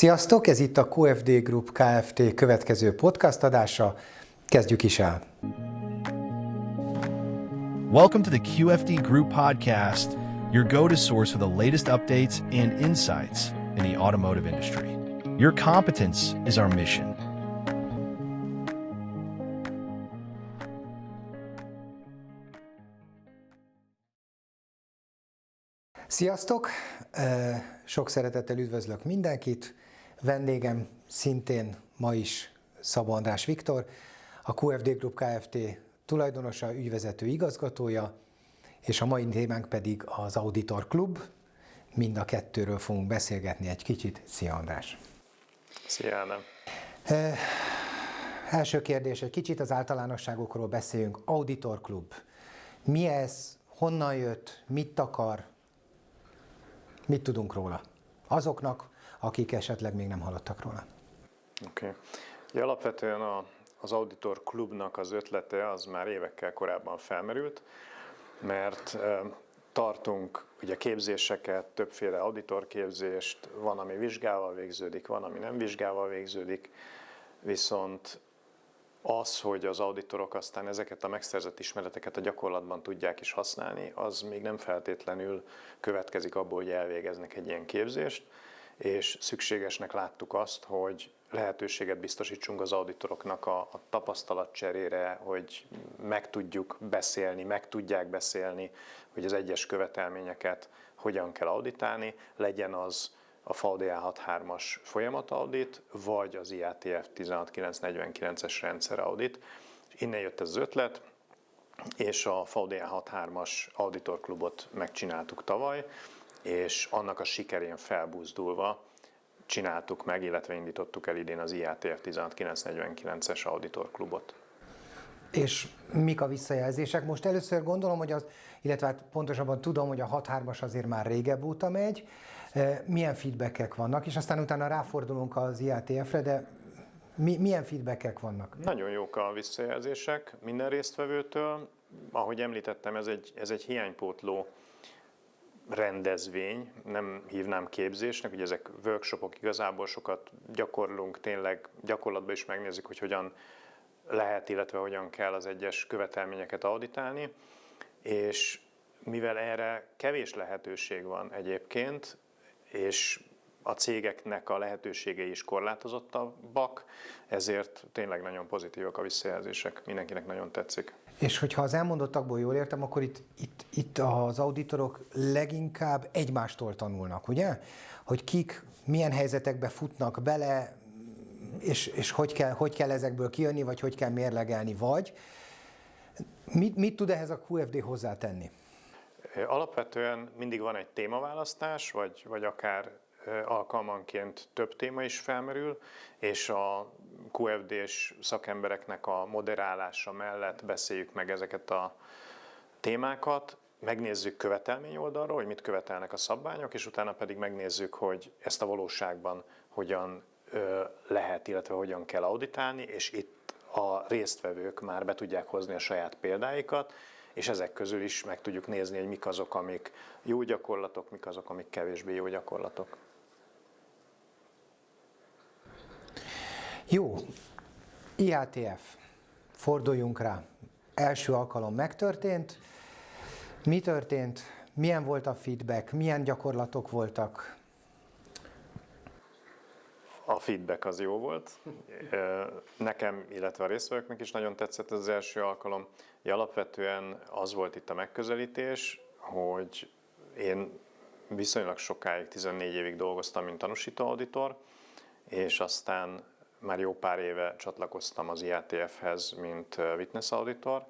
Sziasztok, ez itt a QFD Group Kft. Következő podcast adása. Kezdjük is el. Welcome to the QFD Group podcast, your go-to source for the latest updates and insights in the automotive industry. Your competence is our mission. Sziasztok! Sok szeretettel üdvözlök mindenkit. Vendégem szintén ma is Szabó András Viktor, a QFD Group Kft. Tulajdonosa, ügyvezető igazgatója, és a mai témánk pedig az Auditor Klub. Mind a kettőről fogunk beszélgetni egy kicsit. Szia András! Szia Ádám! Első kérdés, egy kicsit az általánosságokról beszéljünk. Auditor Klub. Mi ez? Honnan jött? Mit akar? Mit tudunk róla? Azoknak, akik esetleg még nem hallottak róla. Oké. Alapvetően az Auditor Klubnak az ötlete az már évekkel korábban felmerült, mert tartunk ugye képzéseket, többféle auditorképzést, van, ami vizsgával végződik, van, ami nem vizsgával végződik, viszont az, hogy az auditorok aztán ezeket a megszerzett ismereteket a gyakorlatban tudják is használni, az még nem feltétlenül következik abból, hogy elvégeznek egy ilyen képzést, és szükségesnek láttuk azt, hogy lehetőséget biztosítsunk az auditoroknak a tapasztalatcserére, hogy meg tudjuk beszélni, meg tudják beszélni, hogy az egyes követelményeket hogyan kell auditálni, legyen az a FAUDA 6.3-as folyamataudit, vagy az IATF 16949-es rendszeraudit. Innen jött ez az ötlet, és a FAUDA 6.3-as Auditor Klubot megcsináltuk tavaly, és annak a sikerén felbuzdulva csináltuk meg, illetve indítottuk el idén az IATF 16949-es Auditor Klubot. És mik a visszajelzések? Most először gondolom, hogy illetve hát pontosabban tudom, hogy a 6.3-as azért már régebb óta megy. Milyen feedbackek vannak, és aztán utána ráfordulunk az IATF-re, de milyen feedbackek vannak? Nagyon jók a visszajelzések minden résztvevőtől. Ahogy említettem, ez egy hiánypótló rendezvény, nem hívnám képzésnek, ugye ezek workshopok, igazából sokat gyakorlunk, tényleg gyakorlatban is megnézzük, hogy hogyan lehet, illetve hogyan kell az egyes követelményeket auditálni, és mivel erre kevés lehetőség van egyébként, és a cégeknek a lehetőségei is korlátozottabbak, ezért tényleg nagyon pozitívak a visszajelzések, mindenkinek nagyon tetszik. És hogyha az elmondottakból jól értem, akkor itt az auditorok leginkább egymástól tanulnak, ugye? Hogy kik milyen helyzetekbe futnak bele, és hogy kell ezekből kijönni, vagy hogy kell mérlegelni, vagy mit tud ehhez a QFD hozzátenni? Alapvetően mindig van egy témaválasztás, vagy akár alkalmanként több téma is felmerül, és a QFD-s szakembereknek a moderálása mellett beszéljük meg ezeket a témákat, megnézzük követelmény oldalról, hogy mit követelnek a szabványok, és utána pedig megnézzük, hogy ezt a valóságban hogyan lehet, illetve hogyan kell auditálni, és itt a résztvevők már be tudják hozni a saját példáikat, és ezek közül is meg tudjuk nézni, hogy mik azok, amik jó gyakorlatok, mik azok, amik kevésbé jó gyakorlatok. Jó, IATF, forduljunk rá. Első alkalom megtörtént. Mi történt? Milyen volt a feedback? Milyen gyakorlatok voltak? A feedback az jó volt. Nekem, illetve a résztvevőknek is nagyon tetszett ez az első alkalom. Alapvetően az volt itt a megközelítés, hogy én viszonylag sokáig, 14 évig dolgoztam, mint tanúsító auditor, és aztán már jó pár éve csatlakoztam az IATF-hez, mint witness auditor,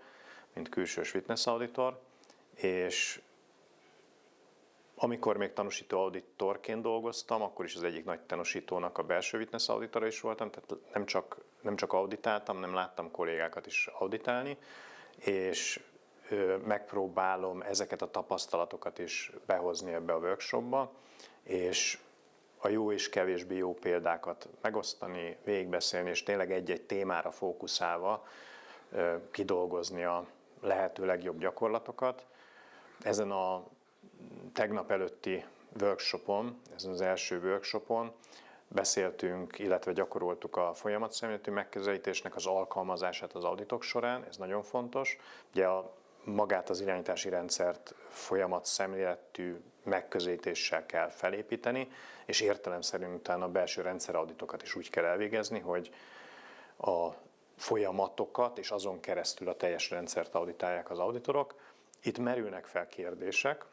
mint külsős witness auditor, és amikor még tanúsító auditorként dolgoztam, akkor is az egyik nagy tanúsítónak a belső witness auditora is voltam, tehát nem csak auditáltam, nem láttam kollégákat is auditálni, és megpróbálom ezeket a tapasztalatokat is behozni ebbe a workshopba, és a jó és kevésbé jó példákat megosztani, végigbeszélni, és tényleg egy-egy témára fókuszálva kidolgozni a lehető legjobb gyakorlatokat. Ezen a tegnap előtti workshopon, ezen az első workshopon beszéltünk, illetve gyakoroltuk a folyamatszemléletű megközelítésnek az alkalmazását az auditok során, ez nagyon fontos. Ugye magát az irányítási rendszert folyamatszemléletű megközelítéssel kell felépíteni, és értelemszerűen utána a belső rendszerauditokat is úgy kell elvégezni, hogy a folyamatokat és azon keresztül a teljes rendszert auditálják az auditorok. Itt merülnek fel kérdések,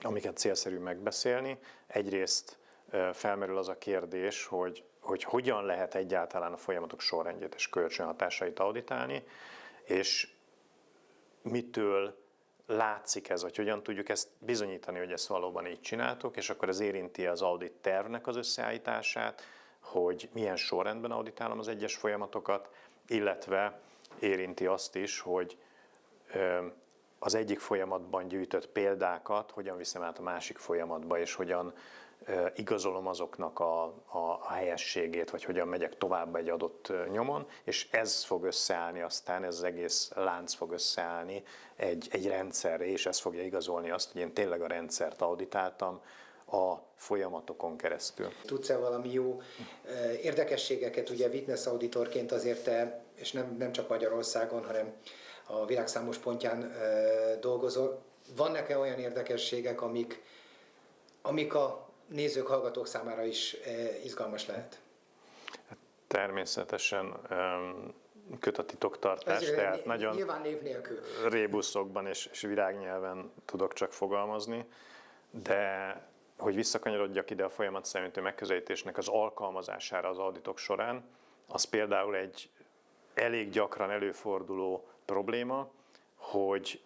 amiket célszerű megbeszélni. Egyrészt felmerül az a kérdés, hogy hogyan lehet egyáltalán a folyamatok sorrendjét és kölcsönhatásait auditálni, és mitől látszik ez, vagy hogyan tudjuk ezt bizonyítani, hogy ezt valóban így csináltuk, és akkor ez érinti az audit tervnek az összeállítását, hogy milyen sorrendben auditálom az egyes folyamatokat, illetve érinti azt is, hogy az egyik folyamatban gyűjtött példákat hogyan viszem át a másik folyamatba, és hogyan igazolom azoknak a helyességét, vagy hogyan megyek tovább egy adott nyomon, és ez fog összeállni aztán, ez az egész lánc fog összeállni egy rendszerre, és ez fogja igazolni azt, hogy én tényleg a rendszert auditáltam a folyamatokon keresztül. Tudsz-e valami jó érdekességeket, ugye witness auditorként azért te, és nem csak Magyarországon, hanem a világ számos pontján dolgozol. Vannak-e olyan érdekességek, amik a nézők, hallgatók számára is izgalmas lehet? Természetesen köt a titoktartás, tehát nagyon nyilván név nélkül. Rébuszokban és virágnyelven tudok csak fogalmazni, de hogy visszakanyarodjak ide a folyamatszemléletű megközelítésnek az alkalmazására az auditok során, az például egy elég gyakran előforduló probléma, hogy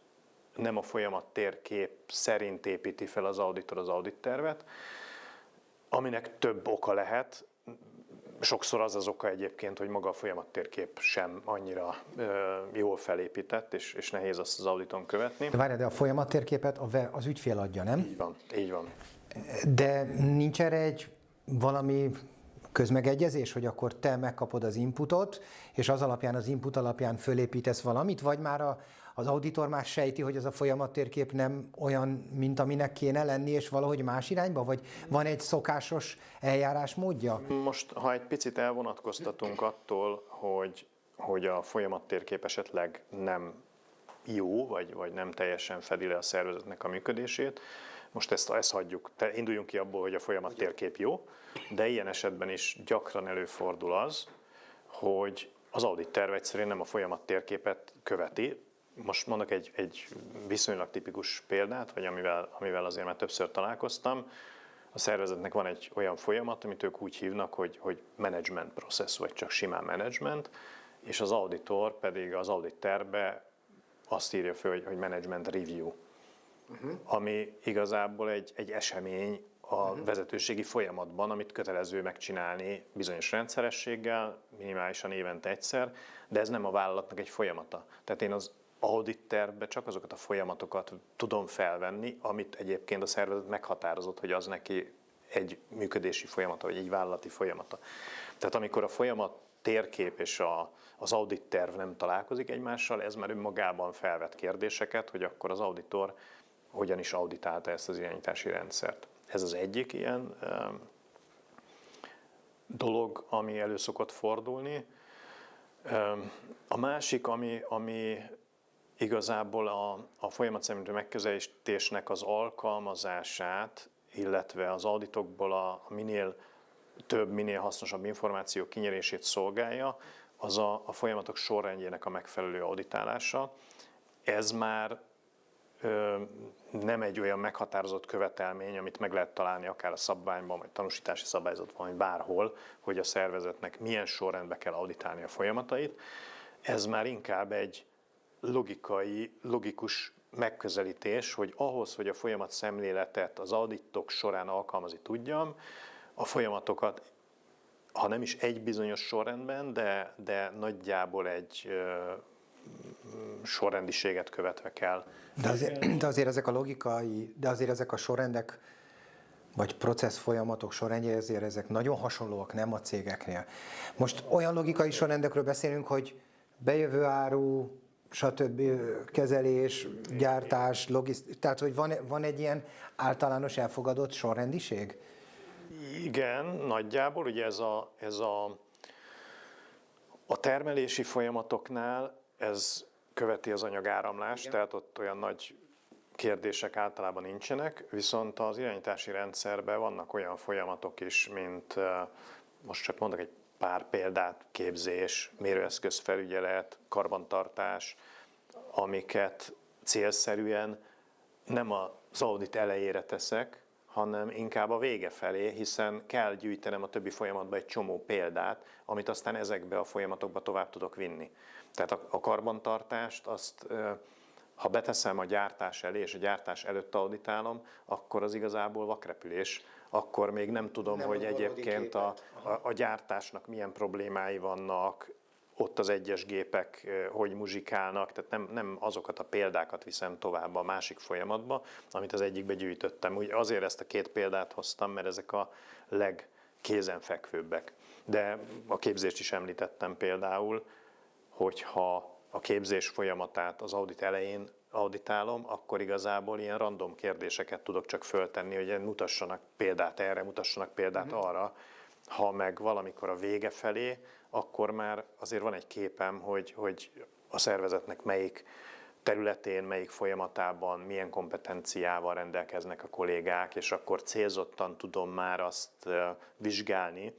nem a folyamat térkép szerint építi fel az auditor az audittervet, aminek több oka lehet. Sokszor az oka egyébként, hogy maga a folyamat-térkép sem annyira jól felépített, és nehéz azt az auditon követni. De a folyamat-térképet az ügyfél adja, nem? Így van, így van. De nincs erre egy valami közmegegyezés, hogy akkor te megkapod az inputot, és az input alapján fölépítesz valamit, vagy már az auditor már sejti, hogy ez a folyamat-térkép nem olyan, mint aminek kéne lenni, és valahogy más irányba, vagy van egy szokásos eljárásmódja? Most, ha egy picit elvonatkoztatunk attól, hogy a folyamat-térkép esetleg nem jó, vagy nem teljesen fedi le a szervezetnek a működését, most ezt hagyjuk. Induljunk ki abból, hogy a folyamat-térkép jó, de ilyen esetben is gyakran előfordul az, hogy az audit terv egyszerűen nem a folyamat-térképet követi. Most mondok egy viszonylag tipikus példát, vagy amivel azért már többször találkoztam. A szervezetnek van egy olyan folyamat, amit ők úgy hívnak, hogy management process, vagy csak simán management, és az auditor pedig az audit tervbe azt írja föl, hogy management review, ami igazából egy esemény a vezetőségi folyamatban, amit kötelező megcsinálni bizonyos rendszerességgel, minimálisan évente egyszer, de ez nem a vállalatnak egy folyamata. Tehát én az audit tervbe csak azokat a folyamatokat tudom felvenni, amit egyébként a szervezet meghatározott, hogy az neki egy működési folyamata, vagy egy vállalati folyamata. Tehát amikor a folyamat térkép és az audit terv nem találkozik egymással, ez már önmagában felvet kérdéseket, hogy akkor az auditor hogyan is auditálta ezt az irányítási rendszert. Ez az egyik ilyen dolog, ami elő szokott fordulni. A másik, ami igazából a folyamatszemléletű megközelítésnek az alkalmazását, illetve az auditokból a minél több, minél hasznosabb információ kinyerését szolgálja, az a folyamatok sorrendjének a megfelelő auditálása. Ez már nem egy olyan meghatározott követelmény, amit meg lehet találni akár a szabványban, vagy tanúsítási szabályzatban, vagy bárhol, hogy a szervezetnek milyen sorrendben kell auditálni a folyamatait. Ez már inkább egy logikus megközelítés, hogy ahhoz, hogy a folyamat szemléletet az auditok során alkalmazni tudjam, a folyamatokat, ha nem is egy bizonyos sorrendben, de nagyjából egy sorrendiséget követve kell. De azért ezek a sorrendek, vagy processz folyamatok sorrendje, ezek nagyon hasonlóak, nem a cégeknél. Most olyan logikai sorrendekről beszélünk, hogy bejövő áru, stb. Kezelés, gyártás, logisztika, tehát hogy van egy ilyen általános elfogadott sorrendiség? Igen, nagyjából ugye ez a termelési folyamatoknál ez követi az anyagáramlást, tehát ott olyan nagy kérdések általában nincsenek, viszont az irányítási rendszerben vannak olyan folyamatok is, mint most csak mondok egy pár példát, képzés, mérőeszközfelügyelet, karbantartás, amiket célszerűen nem az audit elejére teszek, hanem inkább a vége felé, hiszen kell gyűjtenem a többi folyamatban egy csomó példát, amit aztán ezekbe a folyamatokba tovább tudok vinni. Tehát a karbantartást azt, ha beteszem a gyártás elé, és a gyártás előtt auditálom, akkor az igazából vakrepülés. Akkor még nem tudom, hogy egyébként a gyártásnak milyen problémái vannak, ott az egyes gépek hogy muzsikálnak, tehát nem azokat a példákat viszem tovább a másik folyamatba, amit az egyikbe gyűjtöttem. Úgy azért ezt a két példát hoztam, mert ezek a legkézenfekvőbbek. De a képzést is említettem például, hogyha a képzés folyamatát az audit elején auditálom, akkor igazából ilyen random kérdéseket tudok csak föltenni, hogy mutassanak példát erre, mutassanak példát arra. Ha meg valamikor a vége felé, akkor már azért van egy képem, hogy a szervezetnek melyik területén, melyik folyamatában, milyen kompetenciával rendelkeznek a kollégák, és akkor célzottan tudom már azt vizsgálni,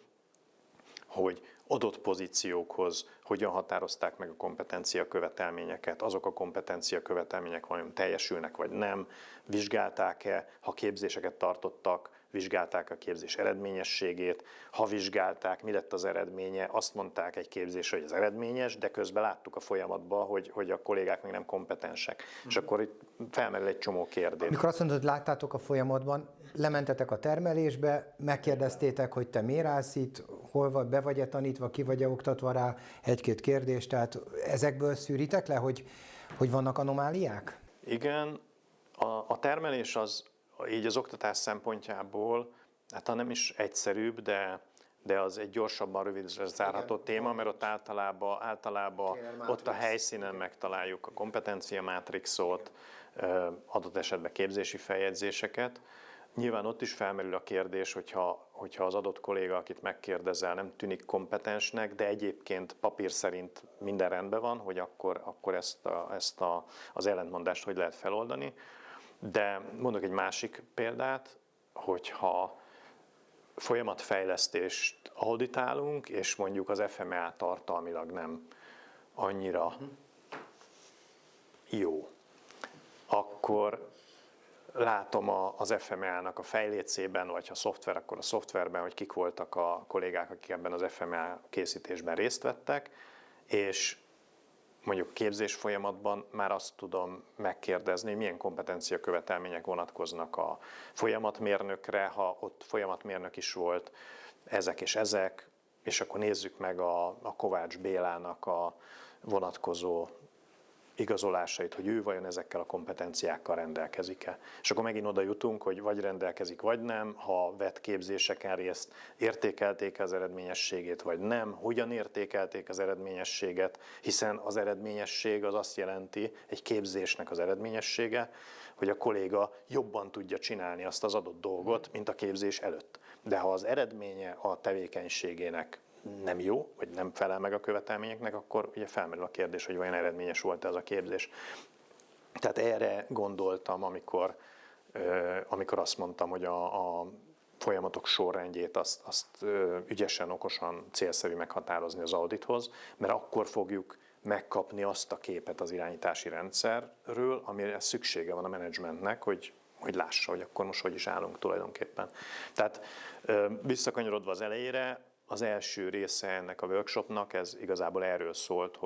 hogy adott pozíciókhoz hogyan határozták meg a kompetencia követelményeket, azok a kompetencia követelmények vajon teljesülnek vagy nem, vizsgálták-e, ha képzéseket tartottak, vizsgálták a képzés eredményességét, ha vizsgálták, mi lett az eredménye, azt mondták egy képzésre, hogy az eredményes, de közben láttuk a folyamatban, hogy a kollégák még nem kompetensek. És akkor itt felmerül egy csomó kérdés. Mikor azt mondod, hogy láttátok a folyamatban, lementetek a termelésbe, megkérdeztétek, hogy te miért állsz itt, hol vagy, be vagy-e tanítva, ki vagy-e oktatva rá, egy-két kérdés, tehát ezekből szűritek le, hogy vannak anomáliák? Igen, a termelés az így az oktatás szempontjából, hát ha nem is egyszerűbb, de az egy gyorsabban, rövidre zárható téma, mert ott általában ott a helyszínen megtaláljuk a kompetencia mátrixot, adott esetben képzési feljegyzéseket. Nyilván ott is felmerül a kérdés, hogyha az adott kolléga, akit megkérdezel, nem tűnik kompetensnek, de egyébként papír szerint minden rendben van, hogy akkor ezt az ellentmondást hogy lehet feloldani. De mondok egy másik példát, hogyha folyamatfejlesztést auditálunk, és mondjuk az FMEA tartalmilag nem annyira jó, akkor látom az FMEA-nak a fejlécében, vagy ha szoftver, akkor a szoftverben, hogy kik voltak a kollégák, akik ebben az FMEA készítésben részt vettek, és mondjuk képzés folyamatban már azt tudom megkérdezni, milyen kompetencia követelmények vonatkoznak a folyamatmérnökre, ha ott folyamatmérnök is volt, ezek és akkor nézzük meg a Kovács Bélának a vonatkozó igazolásait, hogy ő vajon ezekkel a kompetenciákkal rendelkezik-e. És akkor megint oda jutunk, hogy vagy rendelkezik, vagy nem, ha vett képzéseken részt, értékelték az eredményességét, vagy nem, hogyan értékelték az eredményességet, hiszen az eredményesség az azt jelenti, egy képzésnek az eredményessége, hogy a kolléga jobban tudja csinálni azt az adott dolgot, mint a képzés előtt. De ha az eredménye a tevékenységének nem jó, vagy nem felel meg a követelményeknek, akkor ugye felmerül a kérdés, hogy vajon eredményes volt-e az a képzés. Tehát erre gondoltam, amikor azt mondtam, hogy a folyamatok sorrendjét azt ügyesen, okosan célszerű meghatározni az audithoz, mert akkor fogjuk megkapni azt a képet az irányítási rendszerről, amire szüksége van a menedzsmentnek, hogy lássa, hogy akkor most hogy is állunk tulajdonképpen. Tehát visszakanyarodva az elejére, az első része ennek a workshopnak, ez igazából erről szólt,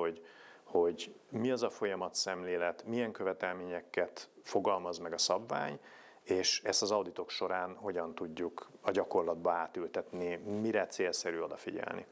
hogy mi az a folyamatszemlélet, milyen követelményeket fogalmaz meg a szabvány, és ezt az auditok során hogyan tudjuk a gyakorlatba átültetni, mire célszerű odafigyelni.